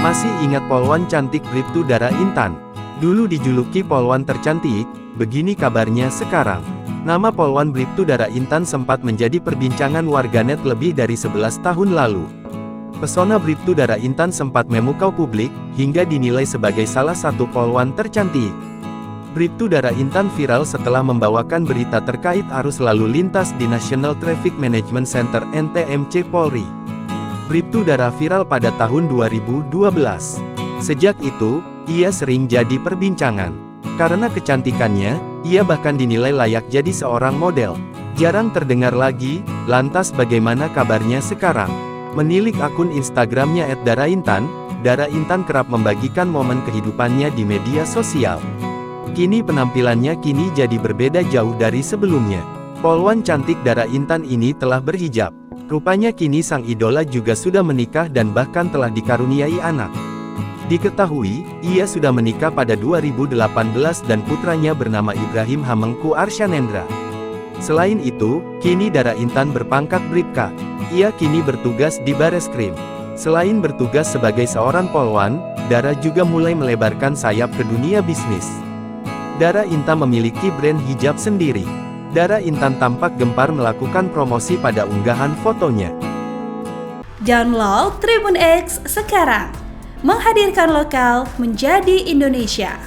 Masih ingat polwan cantik Bribtu Dara Intan? Dulu dijuluki polwan tercantik, begini kabarnya sekarang. Nama polwan Bribtu Dara Intan sempat menjadi perbincangan warganet lebih dari 11 tahun lalu. Pesona Bribtu Dara Intan sempat memukau publik, hingga dinilai sebagai salah satu polwan tercantik. Bribtu Dara Intan viral setelah membawakan berita terkait arus lalu lintas di National Traffic Management Center (NTMC) Polri. Bribtu Dara viral pada tahun 2012. Sejak itu, ia sering jadi perbincangan. Karena kecantikannya, ia bahkan dinilai layak jadi seorang model. Jarang terdengar lagi, lantas bagaimana kabarnya sekarang? Menilik akun Instagramnya @daraintan, Dara Intan kerap membagikan momen kehidupannya di media sosial. Kini penampilannya jadi berbeda jauh dari sebelumnya. Polwan cantik Dara Intan ini telah berhijab. Rupanya kini sang idola juga sudah menikah dan bahkan telah dikaruniai anak. Diketahui, ia sudah menikah pada 2018 dan putranya bernama Ibrahim Hamengku Arsyanendra. Selain itu, kini Dara Intan berpangkat Bribka. Ia kini bertugas di Bareskrim. Selain bertugas sebagai seorang polwan, Dara juga mulai melebarkan sayap ke dunia bisnis. Dara Intan memiliki brand hijab sendiri. Dara Intan tampak gempar melakukan promosi pada unggahan fotonya. Download Tribun X sekarang, menghadirkan lokal menjadi Indonesia.